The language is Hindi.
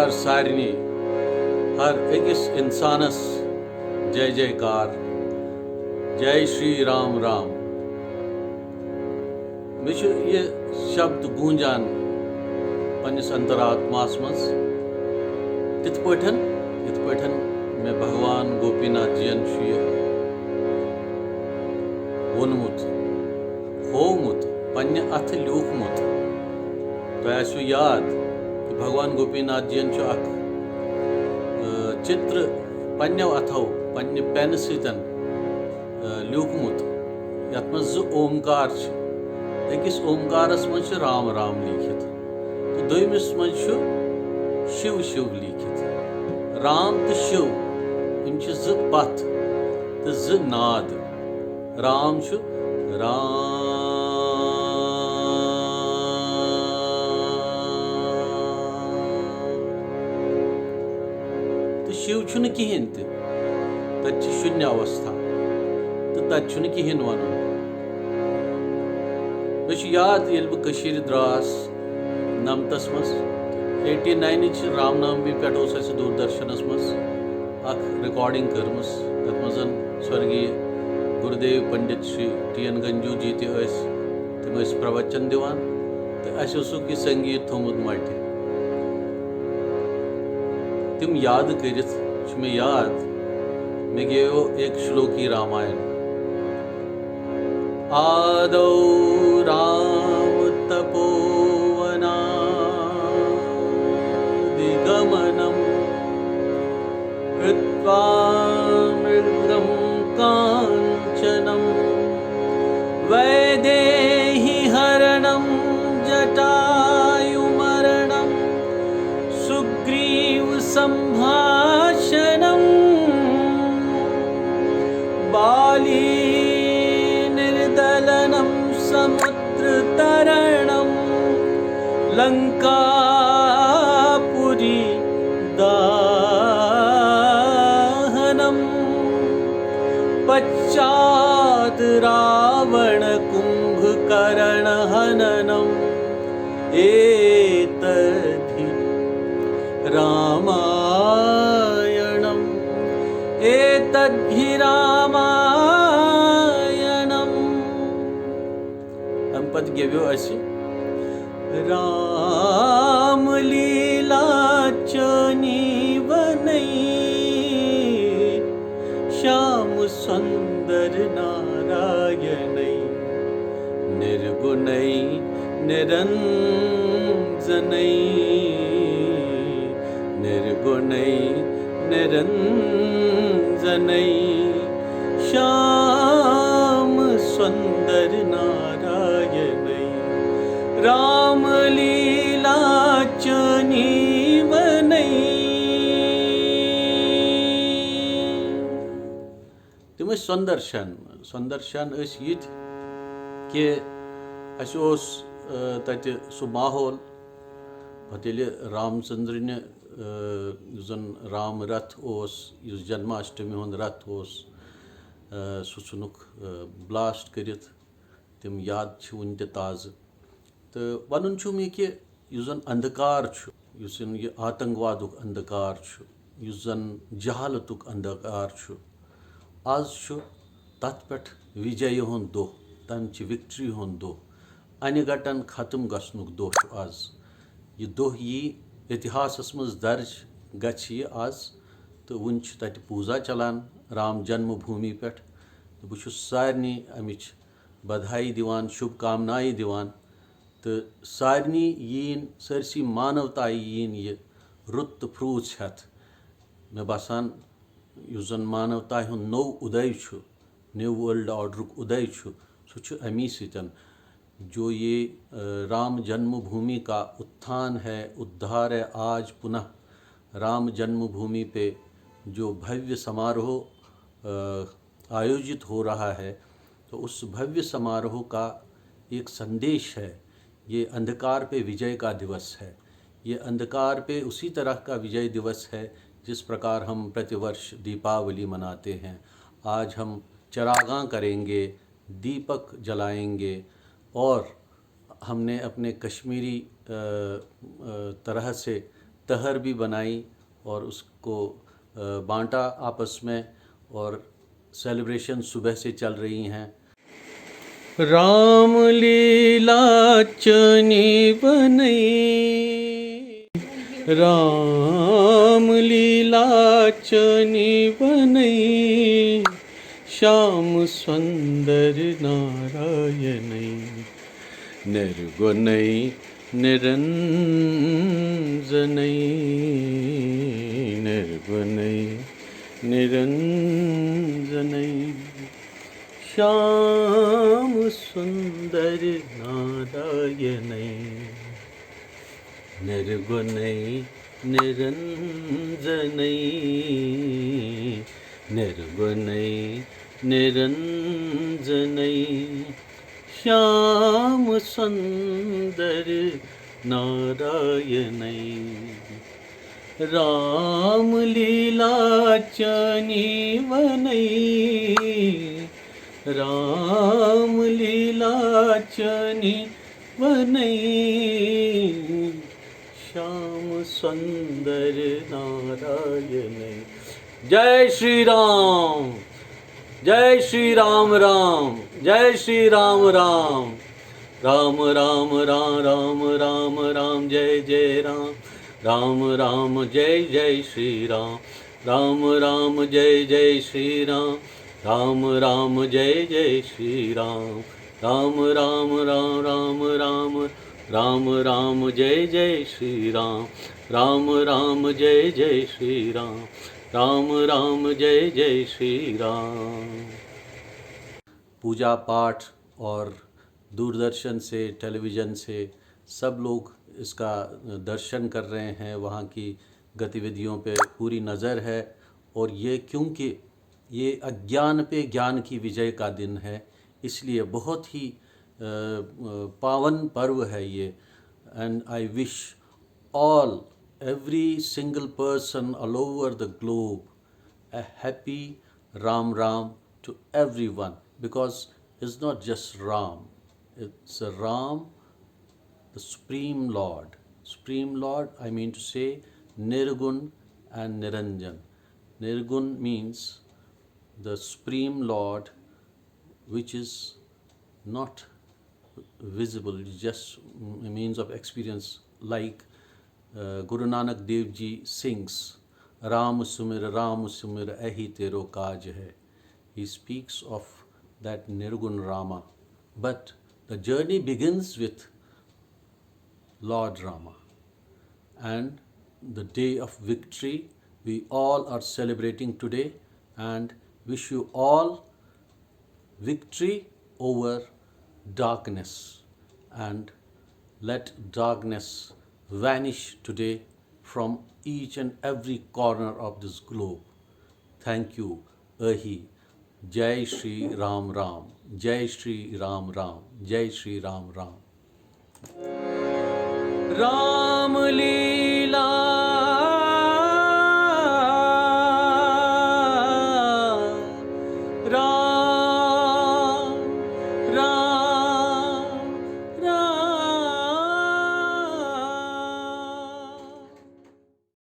नमस्कार सारनी हर अकिस इंसानस जय जयकार जय श्री राम राम। मे ये शब्द गूंजान पन्निस अंतरात्मास मज तिथ पठन मे भगवान गोपीनाथ जीयन वोनमुत होमुत पन्ने अथ लिखमुत। तो आसो याद कि भगवान गोपीनाथ जीयन चित्र पन्ने अथो पन्ने पेन सतन लिखमुत यथ मज जो ओमकार अकिस ओमकारस मज राम राम लिखित तो दोयमिस मज शिव शिव लिखित। राम तो शिव इम ज पथ तो ज नाद। राम राम तो शिव कहें तत शून्य अवस्था तो तत कहें वन। मे याद ये बह द्रास नमतस मज 89 रामनवमी पे दूरदर्शनस मज रिकॉर्डिंग कर्मस तथ मज स्वर्गीय गुरुदेव पंडित श्री TN गंजू जी तम प्रवचन दिवान तो अस संगीत थोमुत मट तिम याद करित मे याद मे गयो एक श्लोकी रामायण। आदौ राम तपोवना दिगमनम कृत्वा मृगं कांचनम वैदेही हरणं जटायुमरणं सुग्रीव संभाषणं बाली निर्दलनं समुद्रतरणं लंकापुरी दाहनं पश्चात् रावण कुंभकर्ण हननम् एतद्धि रामायणम् एतद्धि रामायणम्। हम पद गेव्यो अस राम लीला चनीवनै श्याम सुंदर नारायणै निर्गुणै निरंजनै निर्गुणै निरंजनै श्याम सुंदर नारायणै राम लीला चनीवनै। तम सुंदरशन ये कि तत सह माहौल पे रामचंद्र जन राम रथ जन्माष्टमी हुंद रथ सुनुक ब्लास्ट करित तिम याद वन ताज़। तो वन मे कि जन अंधकार ये आतंकवादुक अंधकार जन जहालतुक अंधकार आज तथ पे विजय हुंद दो तमि विक्ट्री हुंद दो अनगटन खत्म गसनुक दो आज। ये दो यी इतिहासस मज दर्ज गछि आज तो वन तत पूजा चलान राम जन्मभूमि पे। तो बह सारनी अमिच बधाई दिवान शुभकामनाएं दिवान तो सारनी यीन सरसी मानवता यीन ये रुत फ्रूज हेथ। मे बसान जन मानवता हुंद नौ उदय न्यू वर्ल्ड ऑर्डरुक उदय सह अमी सतन जो ये राम जन्मभूमि का उत्थान है उद्धार है। आज पुनः राम जन्मभूमि पे जो भव्य समारोह आयोजित हो रहा है तो उस भव्य समारोह का एक संदेश है। ये अंधकार पे विजय का दिवस है। ये अंधकार पे उसी तरह का विजय दिवस है जिस प्रकार हम प्रतिवर्ष दीपावली मनाते हैं। आज हम चरागां करेंगे, दीपक जलाएंगे और हमने अपने कश्मीरी तरह से तहर भी बनाई और उसको बांटा आपस में, और सेलिब्रेशन सुबह से चल रही हैं। राम लीला चनी बनई, राम लीला चनी बनई, श्याम सुंदर नारायणई, निर्गुणई निरंजनई, निर्गुणई निरंजनई, श्याम सुंदर नारायणई, निर्गुणई निरंजनई, निर्गुणई निरंजनई, श्याम सुंदर नारायणई, राम लीला चनी बनई, राम लीला चनी बनई, श्याम सुंदर नारायणई। जय श्री राम, जय श्री राम राम, जय श्री राम राम, राम राम राम राम राम राम, जय जय राम, राम राम जय जय श्री राम, राम राम जय जय श्री राम, राम राम जय जय श्री राम, राम राम राम राम राम, राम राम जय जय श्री राम, राम राम जय जय श्री राम, राम राम जय जय श्री राम। पूजा पाठ और दूरदर्शन से, टेलीविज़न से सब लोग इसका दर्शन कर रहे हैं, वहाँ की गतिविधियों पे पूरी नज़र है। और ये क्योंकि ये अज्ञान पे ज्ञान की विजय का दिन है, इसलिए बहुत ही पावन पर्व है ये। And I wish all, every single person all over the globe, a happy Ram Ram to everyone, because it's not just Ram, it's a Ram, the Supreme Lord. Supreme Lord, I mean to say Nirgun and Niranjan. Nirgun means the Supreme Lord, which is not visible, it's just a means of experience, like Guru Nanak Dev Ji sings, Ram Sumir Ahi Tero Kaj Hai. He speaks of that Nirgun Rama. But the journey begins with Lord Rama. And the day of victory we all are celebrating today, and wish you all victory over darkness, and let darkness vanish today from each and every corner of this globe. Thank you. Ahi. Jai Shri Ram Ram. Jai Shri Ram Ram. Jai Shri Ram Ram. Ram Leela